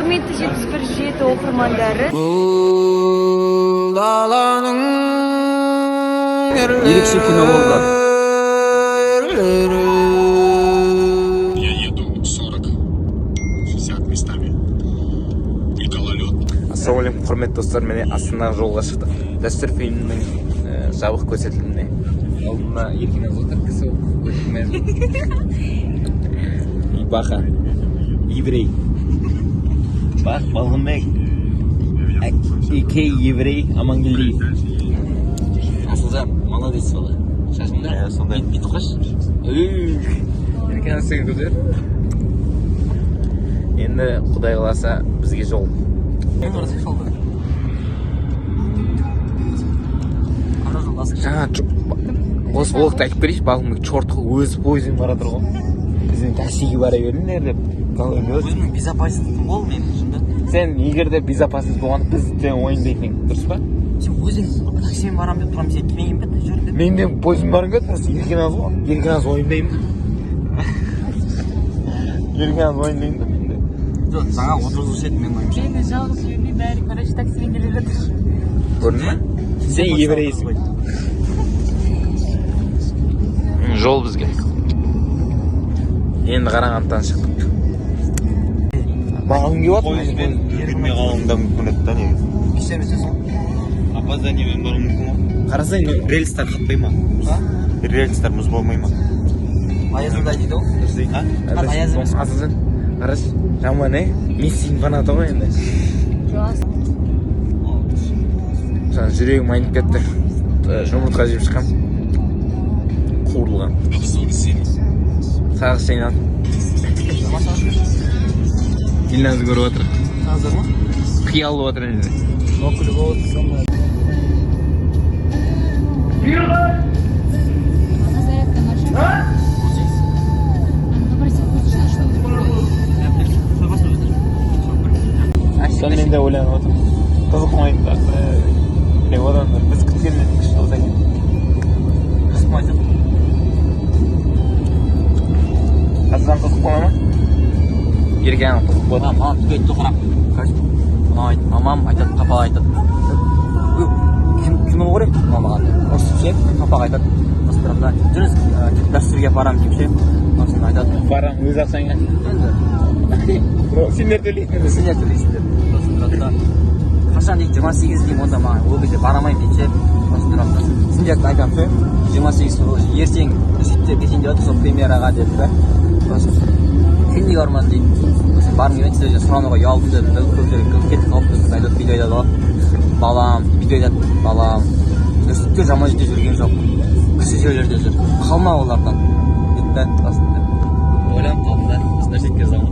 Құрметті 71 оқырмандары. Ерекше кино болды. Я еду 40-60 местами. И гололед. Ассалаумалейкум, құрметті достар, міне Астанаға жолға шықтық. Дәстүр фильмінің жабық көрсетіліміне. Алдында Еркиназ отыр, кісі өтімен. Баха, еврей. Бақ, Балғынбек. Кей еврей, Амангелдиев. Асылжан, молодец бала. Шашында? Сондай. Бүйтіп қаш. Еркиназ сен көтер. Енді Құдай қаласа бізге жол. Жаңа осы блокты айтып берейінші, Балғынбек чортқа өзі пойызбен бара тұр ғой. Бізден таксиге бара беріңдер деп. Өзімнің безопасностьтың бол мен шында. Сен егер де безопасность болғанда біз сен ойындайтын, дұрыс па? Сен өзің таксимен барам деп тұрам, сен кемеген бе жүрді? Мен де пойызбен барым бе, просто Еркиназ ғой. Еркиназ ойындаймын. Еркиназ ойындаймын да мен де. Жоқ, жаңа отырғызушы еді мен ойымша. Мен жалғыз жүрмей бәрі, короче, таксимен келе жатыр. Көрдің ме? Сен еврейсің. Жол бізге. Енді Қарағандыдан шықтық. Бағым кеп отыр. Пойызбен жүрмей қалуың да мүмкін еді да негізі. Кешер өтесің? Опозданиемен баруың мүмкін ғой. Қарасай, Рельстар қатпай ма? Рельстар мұз болмай ма? Аязында дейді ғой. Асылжан, қараш, жаман Мессидің фанаты ғой енді. Жаңа жүрегім айнып кетті. Жұмыртқа жеп шыққам. Қуырылған. Сағыз шайнан. Елназы көріп отыр. Қазір ма? Қиялы отыр енді. Окулі болып сонда. Сонымен де ойланып отырмын. Қызықмайды да. Одан біз күткеннен күшті болса екен. Қызықмайды. Қазір қызық бола ма? Еркенің қызық болады. Маған түгейді тоқырап. Мамам айтады, қапаға айтады. Кім ол көрем? Мамаға. Осы ше, қапаға айтады. Осы тұрақта жүріз дәстүрге барам деп ше. Осыны айтады. Барам, өз ақсаңа. Сендер төлейсіңдер. Сендер төлейсіңдер. Осы тұрақта. Қашан дейді 28 деймін, онда маған ол кезде барамайын дейді ше. Осы тұрақта. Сендерді айтам ше. 28 ертең сөйтіп кетейін деп отыр сол премьераға деді да. Сен неге бармадың дейді. Барым келмейді, сіздерден сұрануға ұялдым деді. Көп жерге кетіп қалып деді. Айтады, видео айтады ғой. Балам, видео айтады, балам. Өстіпте жаман жерде жүрген жоқ. Кісі жерлерде жүр. Қалма олардан. Деді да, басында. Ойланып қалдым да, біз нәрсетке заман.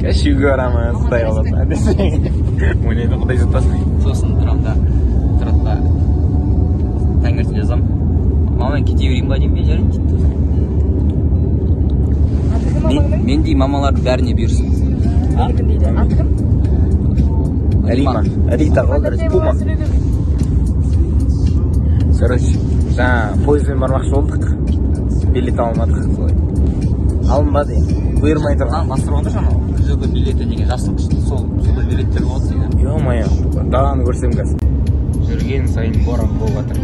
Кәшуге барамыз, Құдай қаласа. Ойлайды, Құдай сатпасын. Сосын тұрамда, тұрақта таңертең жазам. Мамамен кете берейін ба деймін, жарайды дейді. Мендей мамалар бәріне бұйырсын. Кім дейді? Аты кім? Рима. Рита ғой, Пума. Короче, жаңа пойызбен бармақшы болдық. Билет алмадық. Алынбады енді. Бұйырмай тұрған. Бастырғанда жаңа күзгі билеті деген жастық үшін сол билеттер болады дейді. Ё-моё, даланы көрсем қазір. Жүрген сайын боран болып жатыр.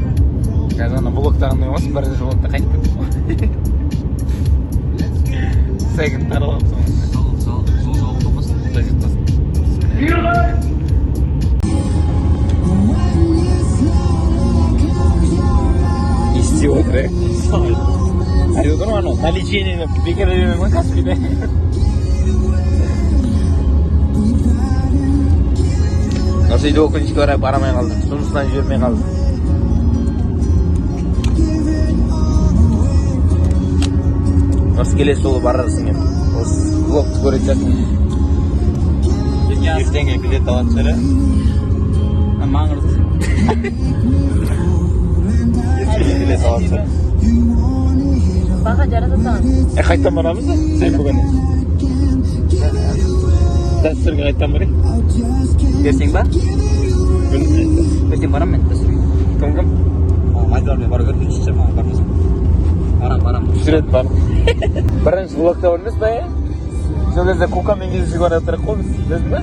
Қазір ана блоктағандай болмасын, бір жолында қайтып кетіп. Сәйгін таралап соң. Жол болмасын. Құдай жетпасын. Не істеп отыр, айтып отырмын анау, на лечение бекер бермей ма Каспийде? Осы үйде өкінішке орай барамай қалдық, жұмыстан жібермей қалдық. Осы келесі жолы барарсың енді. Осы блогты көретін жатырмын. Ертеңге билет алатын шығар. Маған ұрдың. Ертеңге билет алатын шығар. Баға жаратасың. Қайттан барамыз да? Сен бүгін. Дәстүрге қайттан барайық. Ертең ба? Ертең барам мен дәстүрге. Кім? Майдармен бару керек, үшінші маған бармасам. Барам. Жүрет бар. Бірінші блокта бар емес па, сол кезде кукамен кездесіп баратырық қой біз, білесің ба?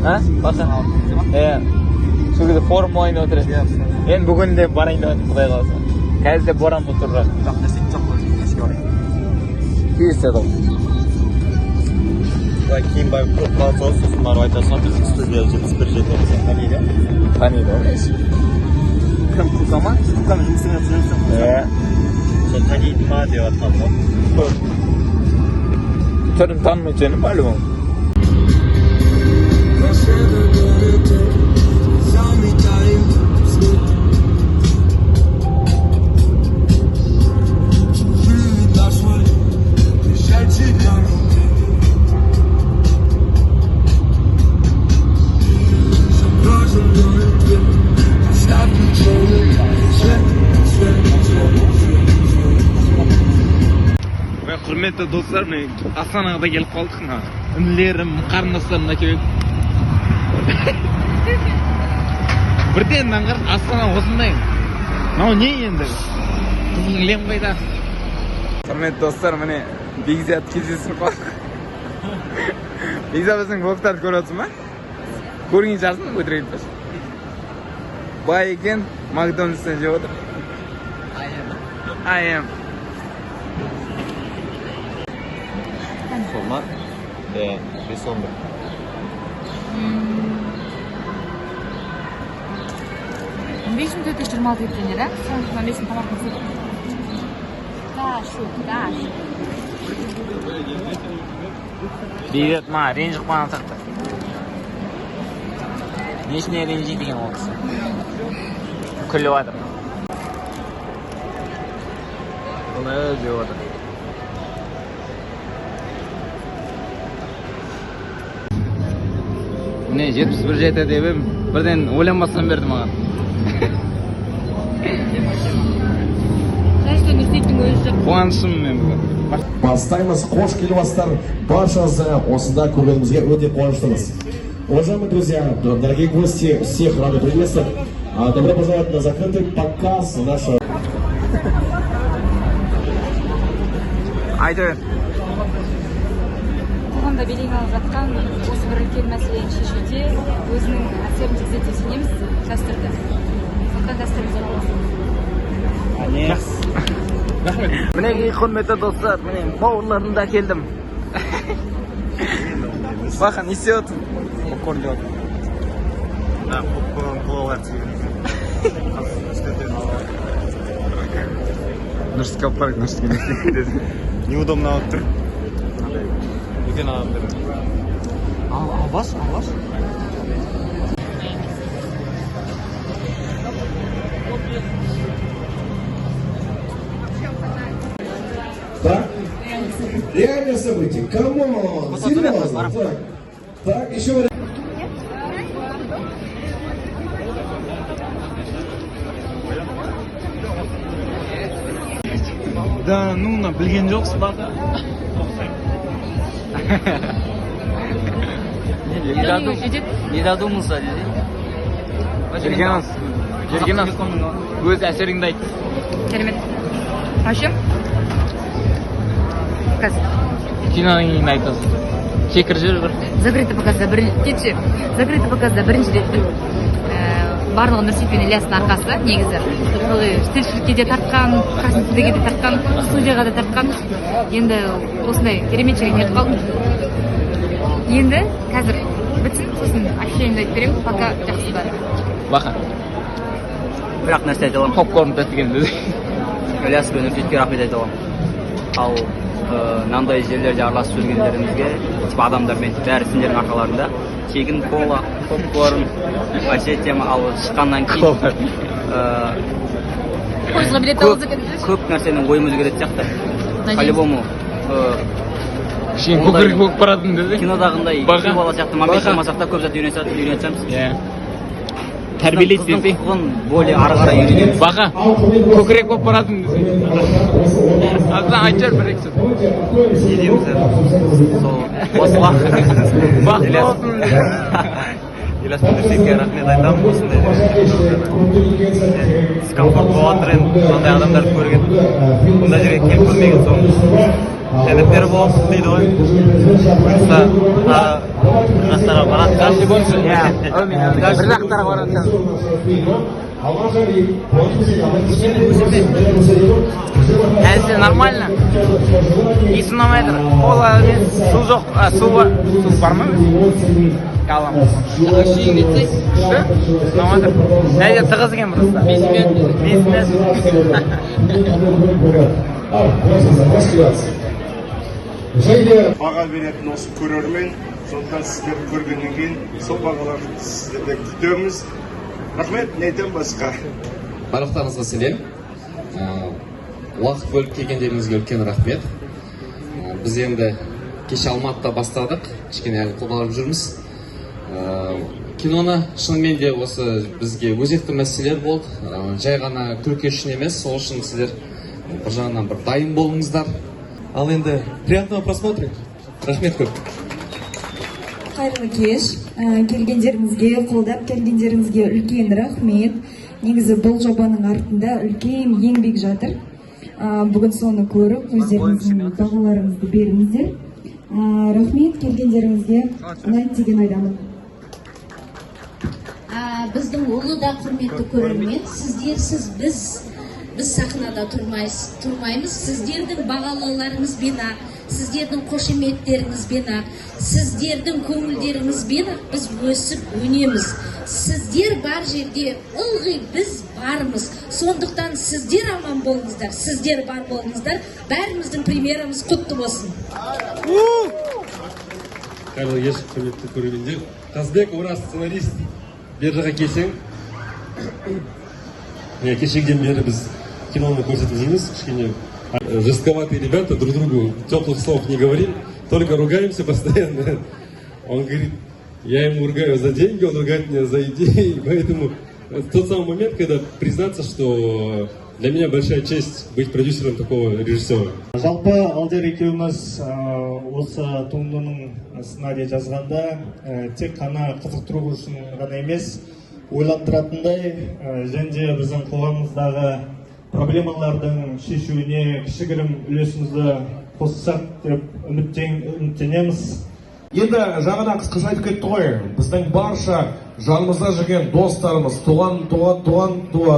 А? Бақа? Сол кезде форум ойнап отырады. Енді бүгін де барайын деп құдай қаласа. Қазір де боран болып тұр. Жоқ нәрсе жоқ қой, кешке барайын. Кездеседі ол. Кейін барып көп қалып сосын барып айтасың, біз студия 71 жетеміз. Таниды? Таниды ол. Кім Кука ма? Кукамен жұмыс істеп жүрсің? Сол таниды ма деп жатқан ғой. Түрін танымай жүрмін әлі. Құрметті достар, мен Астанаға да келіп қалдық. Інілерім, қарындастарым да келіп. Бірден аңғарып, Астана осындай. Мынау не енді? Қызылың лем қайда? Құрметті достар, міне Бекзат кездесіп қалдық. Бекзат біздің блогтарды көріп отырсың ба? Көрген жарсың, өтірік айтпашы. Бай екен, Макдональдстан жеп отыр. I am. Forma? Bir sonda. Беш мың төрт жүз жиырма алты екен еді, сен жиырма бес мың тамақ қылсың. Даш. Бейбет ма, ренжіп қана тақты. Несіне ренжи деген ол кісі. Күліп жатыр. Оны жеп отыр. Міне 71 жеті деп едім, бірден ойланбастан берді маған. Қуанышым мен бүгін. Бастаймыз, қош келіпсіздер. Баршаңызды осында көргенімізге өте қуаныштымыз. Уважаемые друзья, дорогие гости, всех рады приветствовать. Добро пожаловать на закрытый показ нашего. Айтып. Қоғамда белең алып жатқан осы бір үлкен мәселені шешуде өзінің әсерін тигізеді деп сенеміз дәстүрді. Сондықтан дәстүріміз болсын. Рахмет. Мінекей құрметті достар, міне бауырларымда келдім. Бақан, не істеп отырсың? Попкорн жеп отырмын. Popcorn kovalar çevirdim. Нұрсызға апарайық, Нұрсызға не істеп кетеді. Неудобно алып тұр. Үлкен адамдар. Албас? Так? Реальное событие. Камон! Серьезно? Так, еще раз. Да, ну, білген жоқсыз ба? Не додумался, деді? Жергенас, өз әсеріңді айт. Керемет. Ашым? Показ. Киноның кейін айтасың. Шекір жүр бір. Закрытый показда бірінші рет барлығы Нұрсейіт пен Ильястың арқасы негізі. Тілшілікке де тартқан, қасын тілдеге де тартқан, студияға да тартқан. Енді осындай керемет жерге келіп қалдым. Енді қазір бітсін, сосын ощущениемді айтып беремін, пока жақсы бар. Бақа. Бірақ нәрсе айта аламын. Попкорн тәтіген деді. Ильяс пен Нұрсейітке рахмет айта аламын. Ал мынандай жерлерде араласып жүргендерімізге, типа адамдармен бәрі сендердің арқаларында тегін кола, попкорн, вообще тема ал шыққаннан кейін Пойызға билет алып көп нәрсенің ойымыз келетін сияқты. По-любому Кішкене көкірек болып баратын деді. кинодағындай екі бала сияқты момент болмасақ та көп зат үйренсеміз. Тәрбиелейді десей. Құқығын более ары қарай үйренеміз. Бақа, көкірек болып баратын десей. Аздан айтып жар бір-екі сөз. Не дейміз енді? Сол осылар. Бақытты болсын. Ильяс пен Нұрсейітке рахмет айтамын. Осындай дискомфорт болып жатыр енді. Сондай адамдарды көрген. Мұндай жерге келіп көрмеген соң. Себептері болсын дейді ғой. Жастарға барады. Bir жақтарға барады. Әзі нормально. Иісі ұнамайды. Кола емес, су жоқ. Су бар ма? Қалам. Ұнамайды. Әйде тығыз екен просто. Баға беретін осы көрермен, сондықтан сіздерді көргеннен кейін сол бағаларды сіздерді күтеміз. Рахмет, нетем басқа. Барлықтарыңызға сәлем. Уақыт бөліп келгендеріңізге үлкен рахмет. Біз енді кеше Алматыда бастадық, кішкене әлі қолданып жүрміз. Киноны шынымен де осы бізге өзекті мәселелер болды. Жай ғана күлкі үшін емес, сол үшін сіздер бір жағынан бір дайын болыңыздар. Ал енді приятного просмотра. Рахмет көп. Қайырлы кеш. Келгендеріңізге, қолдап келгендеріңізге үлкен рахмет. Негізі бұл жобаның артында үлкен еңбек жатыр. Бүгін соны көріп, өздеріңіздің бағаларыңызды беріңіздер. Рахмет, келгендеріңізге ұнайды деген ойдамын. Біздің ұлы да құрметті көрермен, сіздерсіз біз сахнада тұрмаймыз. Сіздердің бағалауларыңызбен ақ, сіздердің қошеметтеріңізбен ақ, сіздердің көңілдеріңізбен ақ біз өсіп өнеміз. Сіздер бар жерде ылғи біз бармыз. Сондықтан сіздер аман болыңыздар, сіздер бар болыңыздар. Бәріміздің премьерамыз құтты болсын. Қайырлы кеш, құрметті көрермендер. Қазбек Ораз сценарист. Бер жаққа келсең. Кешегіден бері біз киноны көрсетіп жүрміз. Кішкене жестковатые ребята, друг другу теплых слов не говорим, только ругаемся постоянно. Он говорит, я ему ругаю за деньги, он ругает меня за идеи. Поэтому тот самый момент, когда признаться, что для меня большая честь быть продюсером такого режиссера. Жалпы Алдияр екеуміз осы туындының сценарий жазғанда тек қана қызықтыру үшін ғана емес, ойландыратындай және біздің қоғамымыздағы проблемалардың шешуіне кішігірім үлесімізді қоссақ деп үміттенеміз. Енді жаңадан қысқаша айтып кетті ғой, біздің барша жанымызда жүрген достарымыз,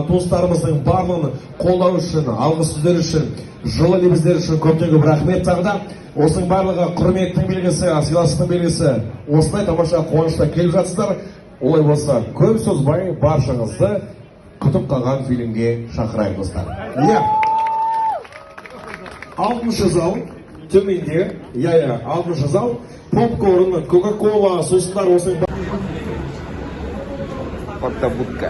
туыстарымыздың барлығын қолдау үшін, алғы сөздер үшін, жылы лебіздер үшін көптен көп рахмет. Тағы да осының барлығы құрметтің белгісі, сыйластықтың белгісі. Осындай тамаша қуанышта келіп жатсыздар. Олай болса, көп созбай баршаңызды күтіп қалған фильмге шақырайық достар. 6-шы зал төменде, 6-шы зал, попкорн, кока-кола, сусындар осының Фотобудка.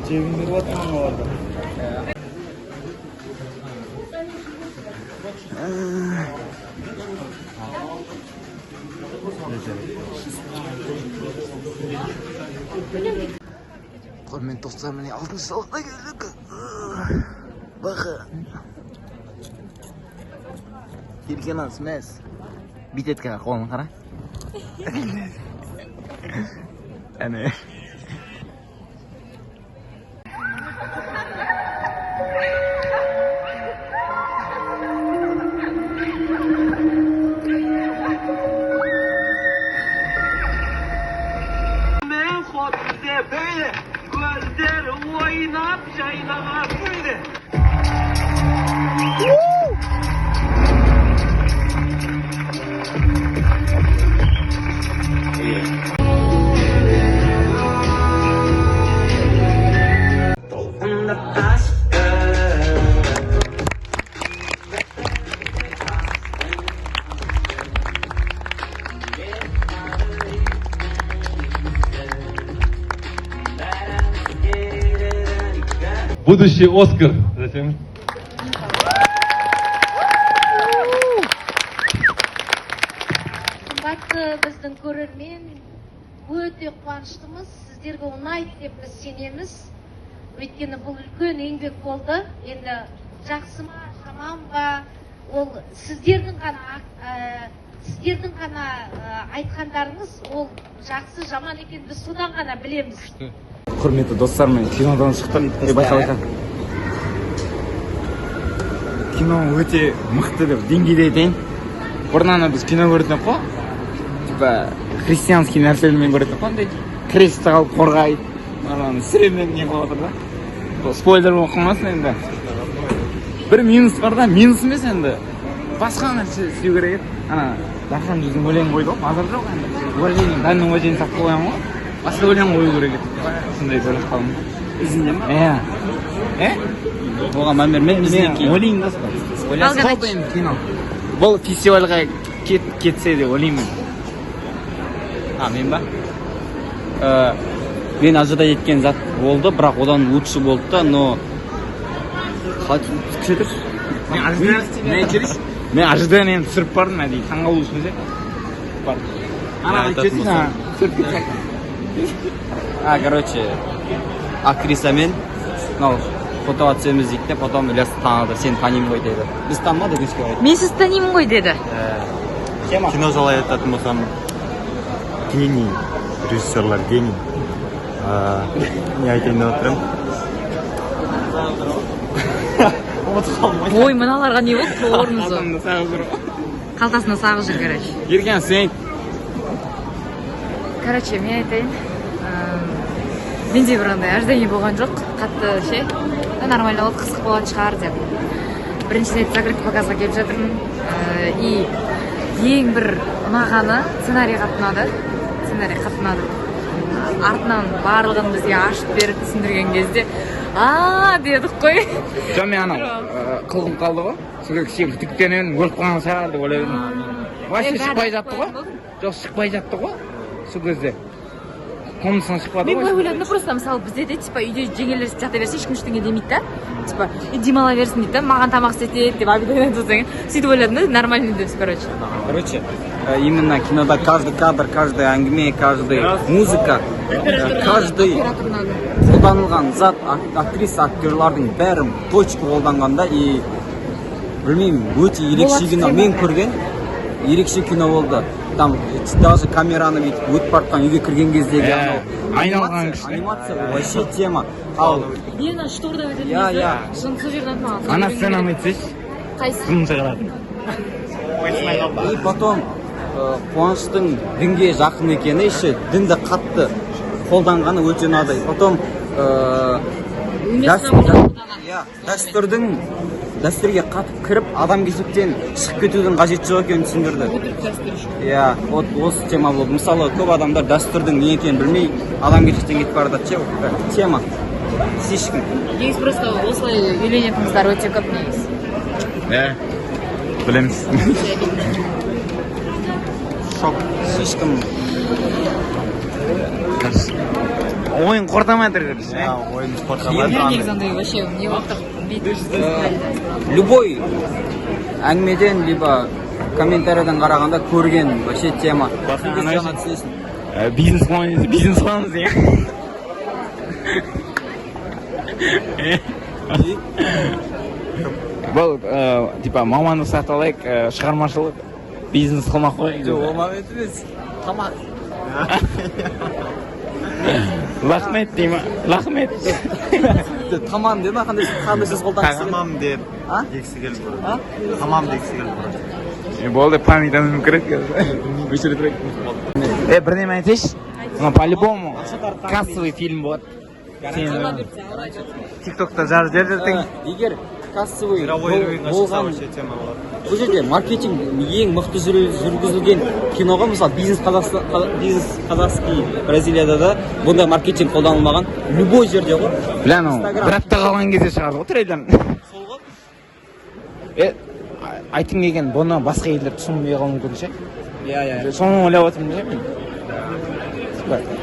Тегін беріп отырмын оларды. Құрметті достар, міне 6-шы залға келдік. Бақы. Келген асмәс. Битетке қолын қара. Әне. Мен қотты бөйлі, көздер ойнап жайнаға бөйлі. Будущий Оскар. Затем. Қымбатты біздің көрермен, өте қуаныштымыз. Сіздерге ұнайды деп біз сенеміз. Өйткені бұл үлкен еңбек болды. Енді жақсы ма, жаман ба, ол сіздердің ғана айтқандарыңыз, ол жақсы, жаман екен біз содан ғана білеміз. Құрметті достар, мен кинодан шықтым. Байқа. кино өте мықты деп деңгейде айтайын. Бұрыннан біз кино көрдік қой. Типа христианский нәрселермен көрдік қой, андай крестті қалып қорғайды. Ана сүремен не қылып отыр да. Спойлер болып қалмасын енді. Бір минус бар да, минус емес енді. Басқа нәрсе істеу керек еді. Ана Дархан жүздің өлең қойды ғой, мазар жоқ енді. Өлеңнің данның өлеңін сақтап қоямын ғой. Басқа өлең қою керек еді. Сондай ойлап қалдым. Ізінде ма? Оған мән берме, бізден кейін ойлайын да сол. Бұл фестивальға кетсе деп ойлаймын. Мен ба? Мен ожидать еткен зат болды, бірақ одан лучше болды да, но күшетір. Мен ожиданием түсіріп бардым, әдейі таңғалу үшін де. Ана кетсін, түсіріп кетсек. Короче, актрисамен фотоға түсеміз дейді де, потом Ілияс таныды, сен танимын ғой деді. Біз танымады өкінішке орай. Мен сіз танимын ғой деді. Кино жайлы айтатын болсам, гений, режиссерлар гений. Не айтайын деп отырмын. Ой, мыналарға не болды? Орнызы. Қалтасына сағыз жүр, короче. Ерген, сен. Короче, мен айтайын. Менде бір андай ожидание болған жоқ. Қатты ше. Нормально болды, қызық болған шығар деп. Бірінші рет закрытый показға келіп жатырмын. И ең бір ұнағаны сценарий қатынады. Артынан барлығын бізге ашып беріп түсіндірген кезде дедік қой. Жоқ, мен анау қылғым қалды ғой. Сол кіші күтіктенен өліп қалған шығар деп ойладым. Вообще шықпай жатты ғой. Жоқ, шықпай жатты ғой. Сол кезде. Комнатасынан шықпады ғой. Мен былай ойладым да, просто мысалы бізде де типа үйде жеңгелер жата берсе ешкім ештеңе демейді да. Типа демала берсін дейді да, маған тамақ істетеді деп обидно айтсаң. Сөйтіп ойладым да, нормально деп, Короче, именно кинода каждый кадр, каждый әңгіме, каждый музыка, каждый қолданылған зат, актриса, актерлардың бәрі точка қолданғанда, и білмеймін, өте ерекше кино. Мен көрген ерекше кино болды. Там даже камераны бүйтіп өтіп бартқан үйге кірген кездегі айналған кіші. Анимация вообще тема. Ал Лена шторда өтетін кезде сол жерден маған. Ана сценаны айтсайшы. Қайсы? Бұны шығарады. И потом қуаныштың дінге жақын екені еще дінді қатты қолданғаны өте ұнады. Потом дәстүрге қатып кіріп адамгершіліктен шығып кетудің қажеті жоқ екенін түсіндірді. Вот осы тема болды. Мысалы көп адамдар дәстүрдің не екенін білмей адамгершіліктен кетіп бара жатады. Тема слишком. Негізі просто осылай үйленетініңіздер өте көп негізі. Білеміз. Шок. Слишком. Ойын қортамай тұр. Ойын қортамай. Негізі андай вообще не болды. Любой әңгімеден, либо комментарийден қарағанда көрген вообще тема. Бизнес қыламыз деген. Бұл, типа, мамандық сатып алайық, шығармашылық, бизнес қылмақ қой. Жоқ, ол мамет емес. Тамақ. Лахмет дейма, лахмет. Тамам деді ма, қандай сөз қолданысың? Тамам деп дегісі келіп бұрады. Тамам дегісі келіп бұрады. Болды, памятамыз мүмкірет өшіріп тұрайық. Бірдеме айтайшы? По-любому кассовый фильм болады. Тиктокта жарып жердердің. Егер кассовый болған, бұл жерде маркетинг ең мықты жүргізілген киноға, мысалы бизнес казахский Бразилияда да бұндай маркетинг қолданылмаған. Любой жерде ғой. Бір апта қалған кезде шығарды ғой трейлерін. Айтым келген, бұны басқа елдер түсінбей қалуы мүмкін ше? Соны ойлап отырмын ше мен.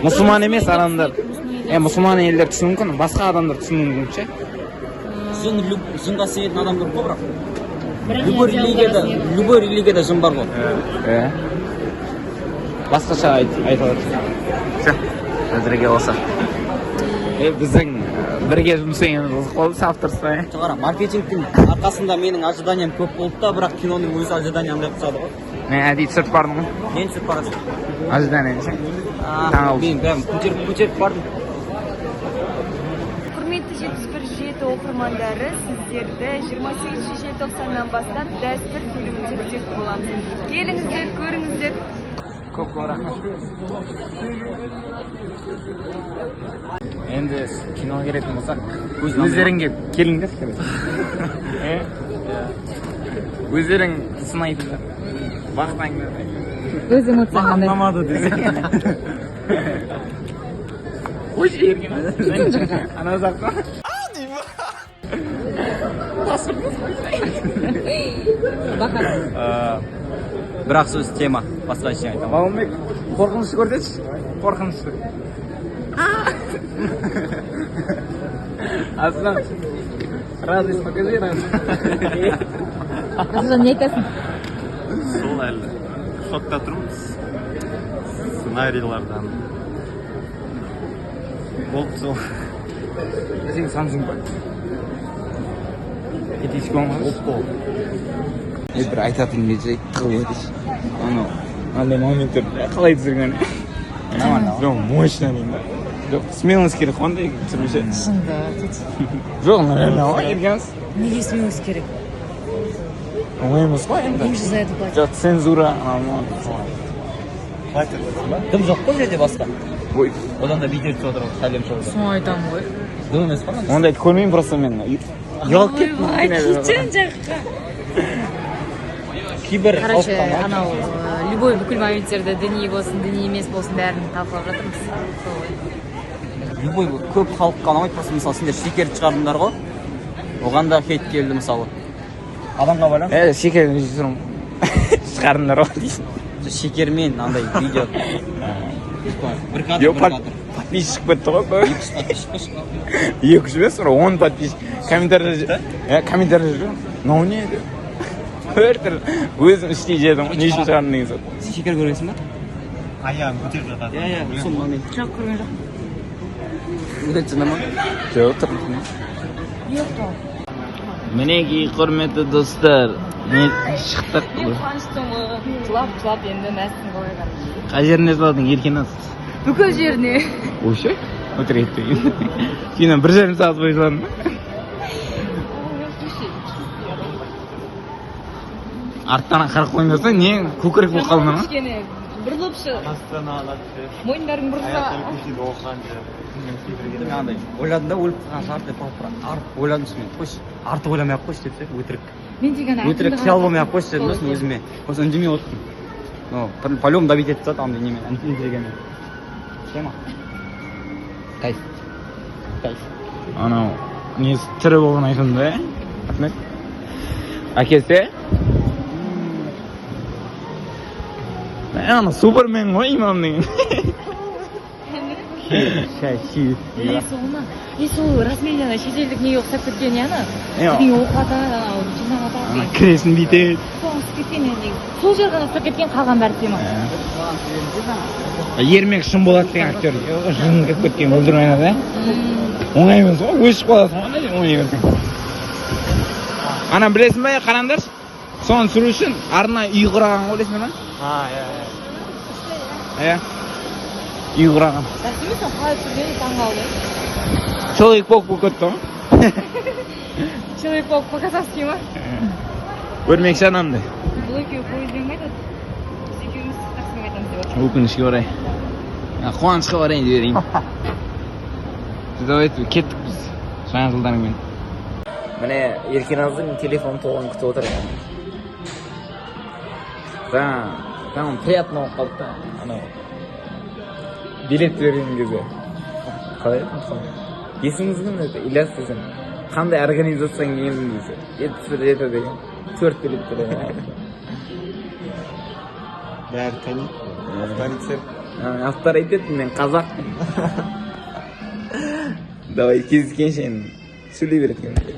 Мұсылман емес адамдар, мұсылман елдер түсіну мүмкін, басқа адамдар түсіну мүмкін ше? Жынға сенетін адам көп қой, бірақ любой религияда жын бар ғой. Басқаша айтып отыр. Әзірге болса. Біздің бірге жұмысайын қызық болды, сафтырсай. Жоғара, маркетингтің арқасында менің ожиданиям көп болды да, бірақ киноның өзі ожиданиямды қысады ғой. Мен әдейі түсіріп бардым ғой. Нені түсіріп барасың? Ожидание ше? Мен бәрін көтеріп бардым. Құрметті 71 құрметті оқырмандары, сіздерді 28 желтоқсаннан бастап дәстүр фильмінде күтетін боламыз. Келіңіздер, көріңіздер. Көп рахмет. Енді киноға келетін болсақ, өздеріңге келіңдер. Өздерің сынайтындар. Бақтаңдар. Өз эмоцияң қандай? Анламады десең. Қойшы ерген. Ана жаққа. Бірақ сөз тема, басқа ештеңе айтамын. Балымбек, қорқынышты көрсетші. Қорқынышты. Аслан, радость покажи, радость. Аслан, не айтасың? Сол әлі шокта тұрмыз. Сценарийлардан. Болды сол. Сен Samsung ба? Кетешкі оңға? Oppo. Бір айтатын бейджей тығыл өтеш. Андай моменттер қалай түсірген? Жоқ, мощно деймін. Жоқ, смелость керек, қандай түсірмеше? Шында. Жоқ, реально оңай келгенсіз. Неге смелость керек? Оңай емес қой енді. Им же за это платят. Жоқ, цензура. Дым жоқ қой жерде басқа. Ой, Одан да битер түсіп отыр, сәлем шығып отыр. Соны айтамын ғой. Дым емес қой. ондайды көрмеймін просто мен. Ұялып кеттім. Кетсең жаққа. Кейбір Короче, анау любой бүкіл моменттерді діни болсын, діни емес болсын бәрін талқылап жатырмыз. любой көп халыққа ұнамайды, просто мысалы сендер шекерді шығардыңдар ғой. Оған да хейт келді мысалы. Адамға байланысты. Шекер режиссерім шығардыңдар ғой дейсің. Шекермен андай видео. Бір кадр, Жоқ, бір кадр. подписчик шығып кетті ғой. 200 подписчик шығып. 200 емес, 10 подписчик. Комментария жүр. Мынау не деп. Өзім іштей жедім, не үшін шығардың деген соң. Сен шекер көргенсің ба? Аяғын көтеріп жатады. Иә, сол момент. Жоқ, көрген жоқ. Өте түсінді ма? Жоқ, тұрмын. Мінекей, құрметті достар, мен шықтық. Қуаныштымын, жылап енді мәстің қойған. Қай жеріне салдың, еркен аз? Бүкіл жеріне. Ойшы? Отыр етпеген. Кейін 1,5 сағат бойы жыладың ба? Арттан қарық қойындаса, не көкірек болып қалдың ма? Кішкене бұрылыпшы. Мойындарың бұрылса. Андай ойладым да өліп қалған шығар деп ойладым мен. Қойшы, артық ойламай-ақ қойшы деп өтірік. Мен деген Өтірік қиял болмай-ақ қойшы деп өзіме. Осы үндемей отырдым. По-любому добить етіп жатады андай немен, үндегенмен. Тема. Кайф. Анау, несі тірі болған айтын да, Ахмет? Әкесі? Ана супермен ғой имам деген. Шәші. Сол размеренно шетелдік неге ұқсап кеткен яна. Иә. Деген оқата, жинағата. Ана кресін бүйтеді. Соңыз кеткен яна. Сол жер ғана ұқсап кеткен, қалған бәрі тема. Ермек шын болады деген актер. Жын кеп кеткен өлдірмейді да? Оңай емес ғой, өшіп қаласың ғой, оңай емес. Ана білесің ба, қараңдаршы? Соны сүру үшін арна үй құраған ғой, білесің ба? Иә. Үй құраған. Сәсімесің, қалай түрден таңғалды. Человек-паук болып кетті ғой. Человек-паук по-казахски ма? Көрмекші анамды. Бұл екеуі пойызбен ме айтады? Біз екеуміз таксимен айтамыз деп отыр. Өкінішке орай. Қуанышқа барайын деп едім. Давайте кеттік біз жаңа жылдармен. Міне Еркеназдың телефон толығын күтіп отыр. Там приятно болып қалды да. Анау билет берген кезде. Қалай еді мысалы? Есіңіз кім еді? Ильяс десем. Қандай организацияң келдің десе. Жетті деген. 4 билет береді. Бәрі таниды. Авторитет. Авторитет, мен қазақ. Давай кездескенше сөйлей береді.